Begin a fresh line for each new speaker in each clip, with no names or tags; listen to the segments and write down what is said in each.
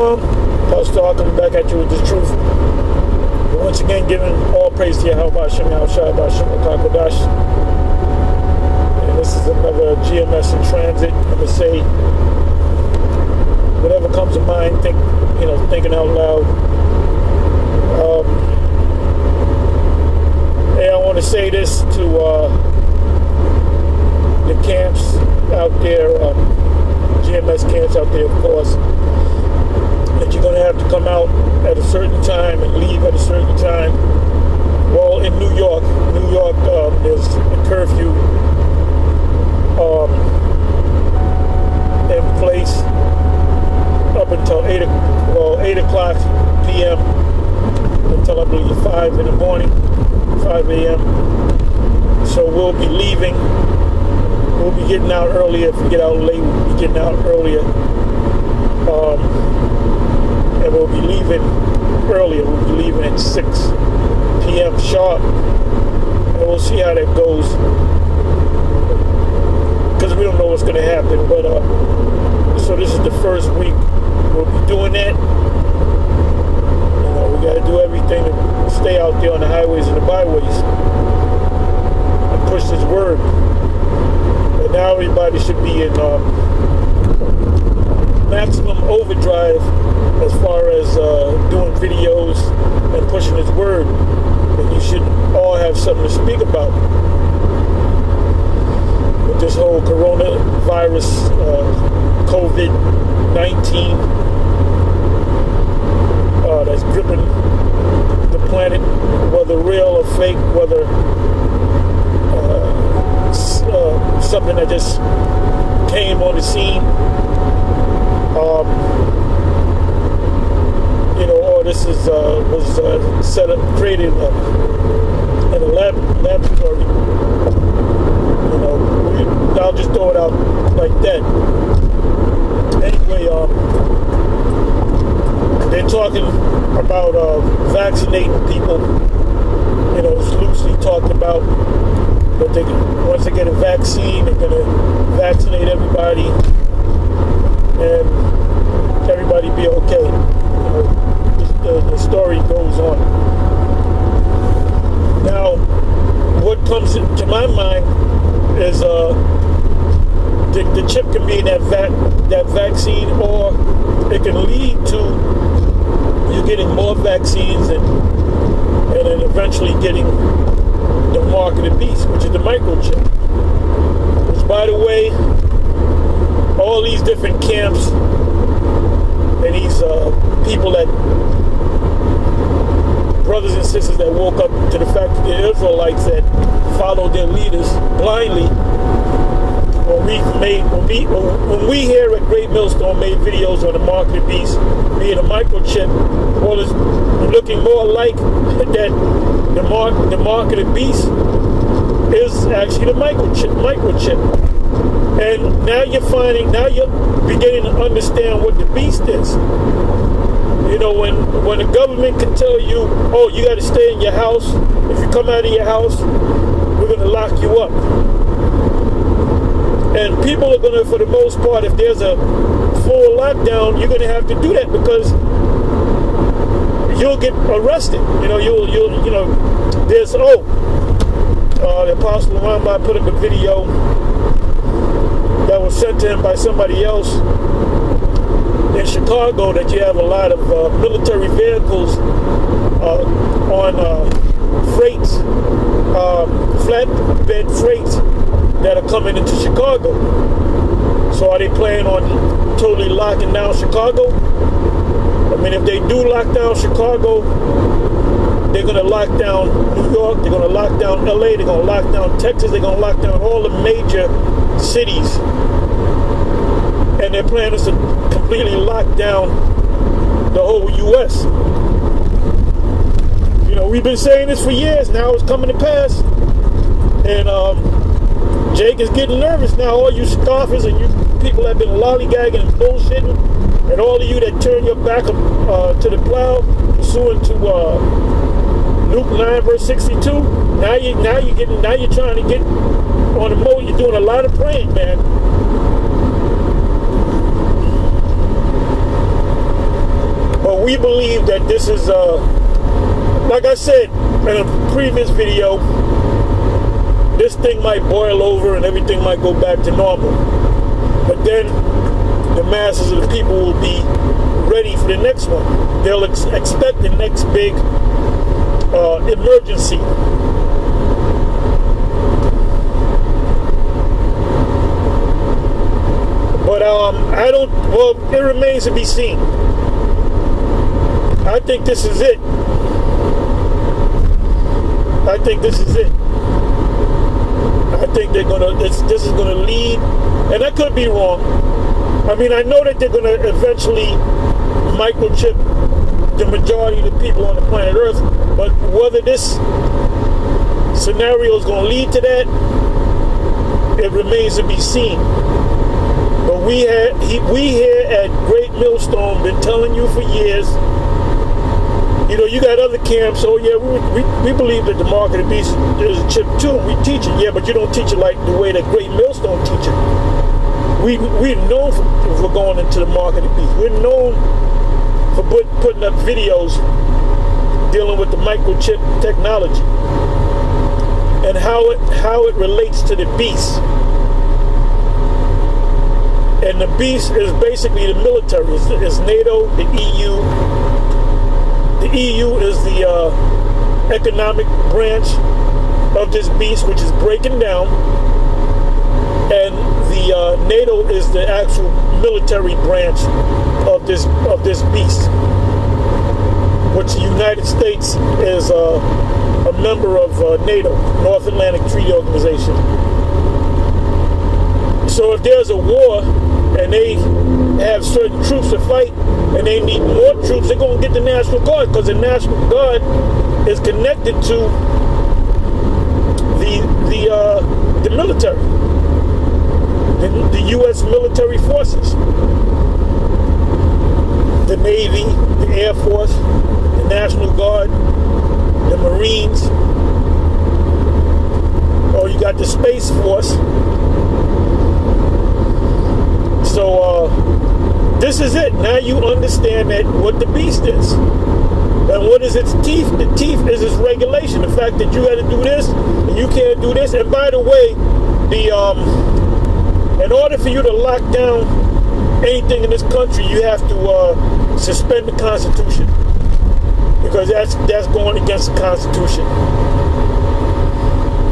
Shalom. Pastor coming back at you with this truth. Once again, giving all praise to Yahweh Hashem, Yahushua Hashem, Kodash. And this is another GMS in transit. I'm gonna say whatever comes to mind. Thinking out loud. Hey, I want to say this to the camps out there, GMS camps out there, of course, that you're going to have to come out at a certain time and leave at a certain time. Well, in New York, there's a curfew in place up until 8 o'clock p.m. until I believe 5 in the morning, 5 a.m. So we'll be leaving. We'll be getting out earlier. If we get out late, we'll be getting out earlier. And we'll be leaving earlier. We'll be leaving at 6 p.m. sharp. And we'll see how that goes. Because we don't know what's going to happen. But so this is the first week we'll be doing that. We got to do everything to stay out there on the highways and the byways and push this word. And now everybody should be in maximum overdrive as far as doing videos and pushing his word. And you should all have something to speak about with this whole coronavirus, COVID-19 that's gripping the planet, whether real or fake, whether something that just came on the scene, or this is was created in a laboratory. I'll just throw it out like that. Anyway, they're talking about vaccinating people. It's loosely talked about. But once they get a vaccine, they're going to vaccinate everybody, and everybody be okay. The story goes on. Now, what comes to my mind is the chip can be in that vaccine, or it can lead to you getting more vaccines and then eventually getting the mark of the beast, which is the microchip. Which, by the way, all these different camps and these people that, brothers and sisters that woke up to the fact that they're Israelites that followed their leaders blindly. When we here at Great Millstone made videos on the mark of the beast being a microchip, well, it's looking more like that the mark of the beast is actually the microchip. And now you're beginning to understand what the beast is. When the government can tell you, oh, you got to stay in your house. If you come out of your house, we're going to lock you up. And people are going to, for the most part, if there's a full lockdown, you're going to have to do that because you'll get arrested. There's, the Apostle Muhammad put up a video that was sent to him by somebody else in Chicago that you have a lot of military vehicles on freights, flatbed freights that are coming into Chicago. So are they planning on totally locking down Chicago? I mean, if they do lock down Chicago, they're going to lock down New York, they're going to lock down LA, they're going to lock down Texas, they're going to lock down all the major cities. And their plan is to completely lock down the whole U.S. We've been saying this for years. Now it's coming to pass. And Jake is getting nervous now. All you scoffers and you people that have been lollygagging and bullshitting, and all of you that turn your back to the plow, pursuant to Luke 9 verse 62. Now you're trying to get on the mode. You're doing a lot of praying, man. we believe that this is, like I said in a previous video, this thing might boil over and everything might go back to normal. But then the masses of the people will be ready for the next one. They'll expect the next big emergency. But I don't, well, it remains to be seen. I think this is it. I think this is it. I think they're gonna, this is gonna lead, and I could be wrong. I mean, I know that they're gonna eventually microchip the majority of the people on the planet Earth, but whether this scenario is gonna lead to that, it remains to be seen. But we here at Great Millstone been telling you for years. You know, you got other camps. Oh yeah, we believe that the mark of the beast is a chip too. We teach it, yeah, but you don't teach it like the way that Great Millstone teach it. We're known for going into the mark of the beast. We're known for putting up videos dealing with the microchip technology and how it relates to the beast. And the beast is basically the military. It's NATO, the EU. The EU is the economic branch of this beast, which is breaking down. And the NATO is the actual military branch of this beast, which the United States is a member of NATO, North Atlantic Treaty Organization. So if there's a war and they have certain troops to fight and they need more troops, they're going to get the National Guard, because the National Guard is connected to the military, the U.S. military forces, the Navy, the Air Force, the National Guard, the Marines. Oh, you got the Space Force. So this is it. Now you understand that what the beast is. And what is its teeth? The teeth is its regulation. The fact that you got to do this and you can't do this. And by the way, in order for you to lock down anything in this country, you have to suspend the Constitution, because that's going against the Constitution.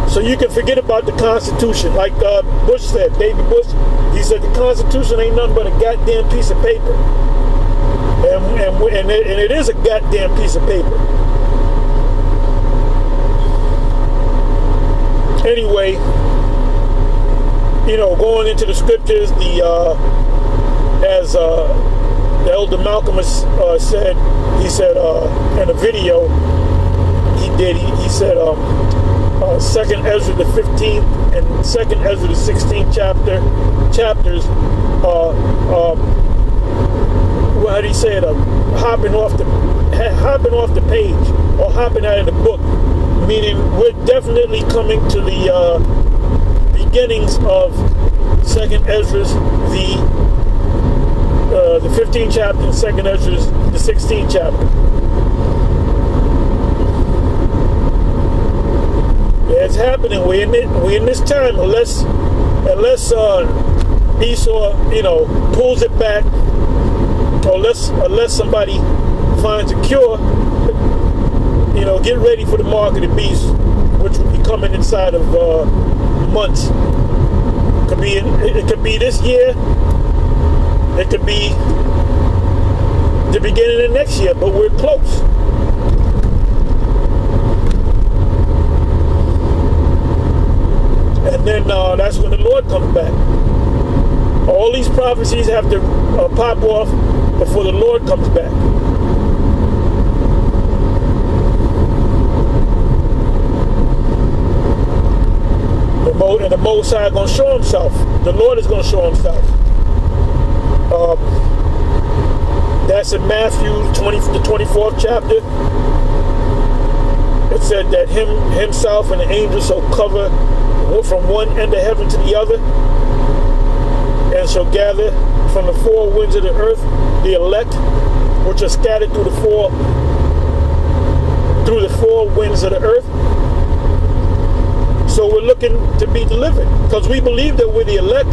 So you can forget about the Constitution. Like Bush said, David Bush, he said the Constitution ain't nothing but a goddamn piece of paper. And it is a goddamn piece of paper. Anyway, you know, going into the scriptures, as the Elder Malcolm said, he said in a video he did, he said 2nd Ezra the 15th and 2nd Ezra the 16th chapters how do you say it, hopping off the page, or hopping out of the book, meaning we're definitely coming to the beginnings of 2nd Ezra's the 15th chapter, and 2nd Ezra's the 16th chapter. Yeah, it's happening. We're in this time, unless Esau, you know, pulls it back, or unless somebody finds a cure. You know, get ready for the mark of the beast, which will be coming inside of months. It could be this year. It could be the beginning of next year, but we're close. And then that's when the Lord comes back. All these prophecies have to pop off before the Lord comes back. And the Most High is going to show himself. The Lord is going to show himself. That's in Matthew the 24th chapter. It said that himself and the angels shall cover from one end of heaven to the other, and shall gather from the four winds of the earth the elect which are scattered through the four winds of the earth. So we're looking to be delivered because we believe that we're the elect.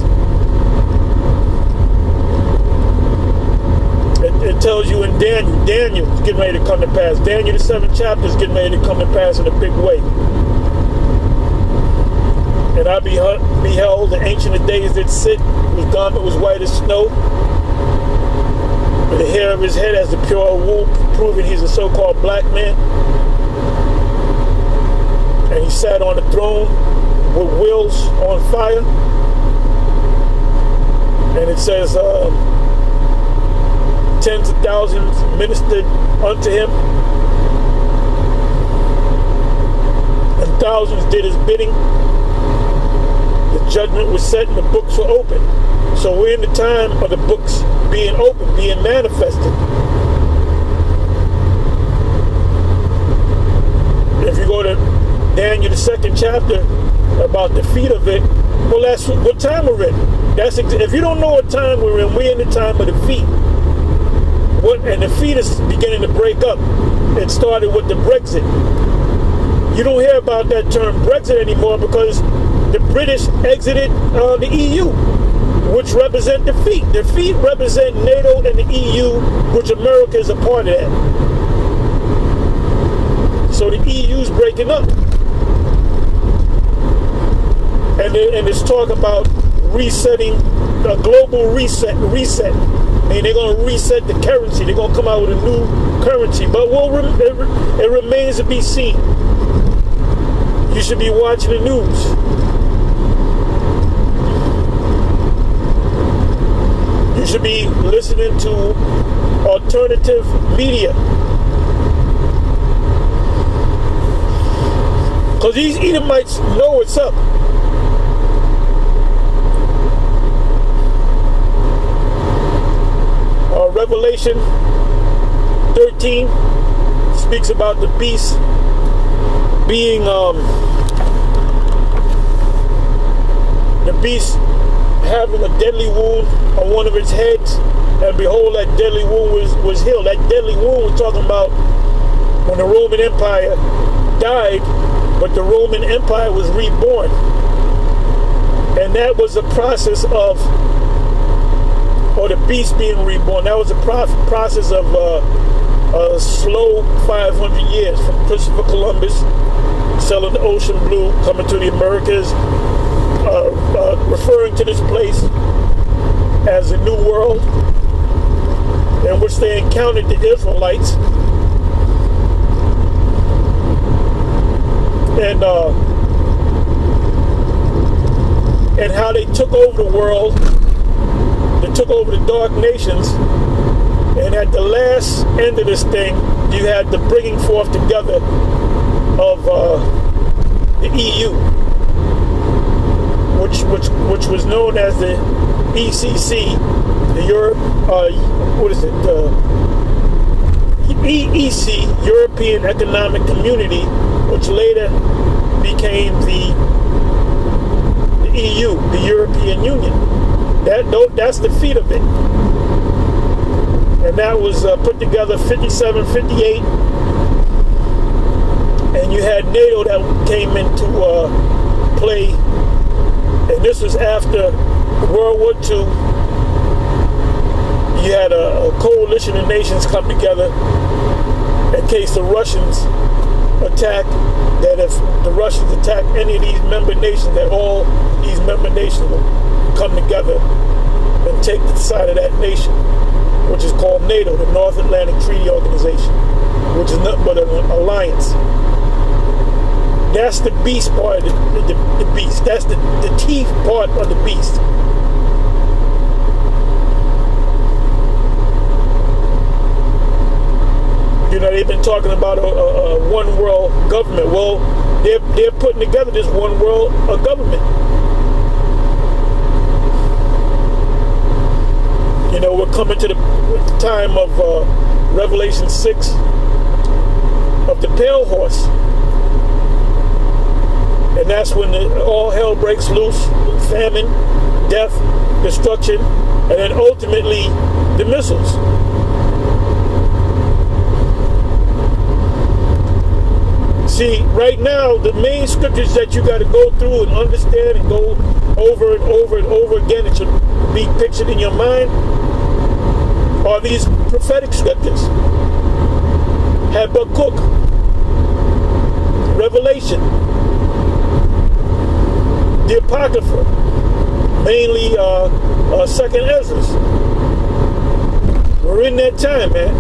It tells you in Daniel is getting ready to come to pass. Daniel, the 7th chapter, is getting ready to come to pass in a big way. And I beheld the Ancient of Days that sit, whose garment was white as snow, with the hair of his head as the pure wool, proving he's a so-called black man. And he sat on the throne with wheels on fire. And it says, tens of thousands ministered unto him, and thousands did his bidding. The judgment was set and the books were open. So we're in the time of the books being open, being manifested. If you go to Daniel, the 2nd chapter, about the feet of it, well, that's what time we're in. If you don't know what time we're in the time of the feet. And the feet is beginning to break up. It started with the Brexit. You don't hear about that term Brexit anymore because the British exited the EU, which represent the feet. The feet represent NATO and the EU, which America is a part of that. So the EU's breaking up. And it's talk about resetting, a global reset. I mean, they're going to reset the currency. They're going to come out with a new currency. But it remains to be seen. You should be watching the news. You should be listening to alternative media. Because these Edomites know what's up. Revelation 13 speaks about the beast being the beast having a deadly wound on one of its heads, and behold, that deadly wound was healed. That deadly wound was talking about when the Roman Empire died, but the Roman Empire was reborn, and that was a process of, or the beast being reborn. That was a process of a slow 500 years from Christopher Columbus sailing the ocean blue, coming to the Americas, referring to this place as a new world in which they encountered the Israelites, and how they took over the world. They took over the dark nations, and at the last end of this thing, you had the bringing forth together of the EU, which was known as the ECC, the Europe, EEC, European Economic Community, which later became the EU, the European Union. That's the feet of it. And that was put together 57, 58. And you had NATO that came into play. And this was after World War II. You had a coalition of nations come together in case the Russians attack. That if the Russians attack any of these member nations, that all these member nations will come together and take the side of that nation, which is called NATO, the North Atlantic Treaty Organization, which is nothing but an alliance. That's the beast part of the beast. That's the teeth part of the beast. You know, they've been talking about a one world government. Well, they're putting together this one world government. You know, we're coming to the time of Revelation 6 of the pale horse. And that's when all hell breaks loose, famine, death, destruction, and then ultimately the missiles. See, right now, the main scriptures that you got to go through and understand and go over and over and over again, it should be pictured in your mind, are these prophetic scriptures. Habakkuk, Revelation, the Apocrypha, mainly Second Ezra. We're in that time, man.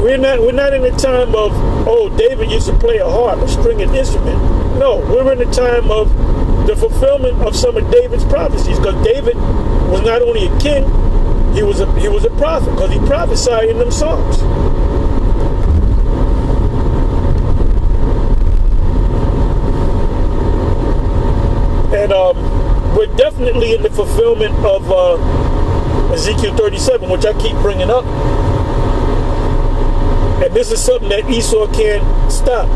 We're not in the time of, oh, David used to play a harp, a stringed instrument. No, we're in the time of the fulfillment of some of David's prophecies, because David was not only a king, he was a prophet, because he prophesied in them Psalms. And we're definitely in the fulfillment of Ezekiel 37, which I keep bringing up. And this is something that Esau can't stop.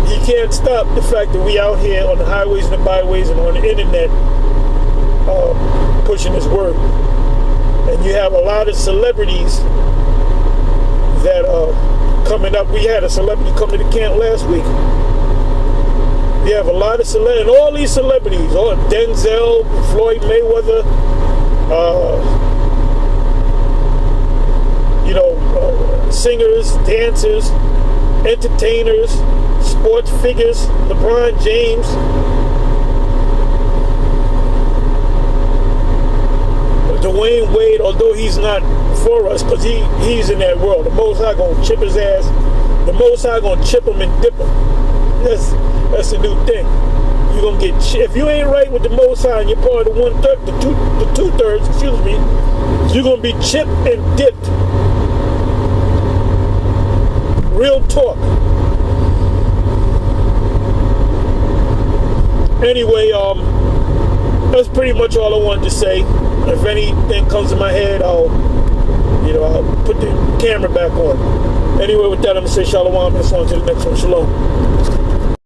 He can't stop the fact that we out here on the highways and the byways and on the internet pushing his word. And you have a lot of celebrities that are coming up. We had a celebrity come to the camp last week. We have a lot of celebrities, and all these celebrities, Denzel, Floyd Mayweather, singers, dancers, entertainers, sports figures, LeBron James, Dwayne Wade, although he's not for us, because he's in that world. The Most High gonna chip his ass. The Most High gonna chip him and dip him. That's a new thing. You're gonna get if you ain't right with the Most High and you're part of the 1/3, the two thirds, excuse me, you're gonna be chipped and dipped. Real talk. Anyway, that's pretty much all I wanted to say. If anything comes to my head, I'll put the camera back on. Anyway, with that, I'm gonna say shalom. Let's on to the next one. Shalom.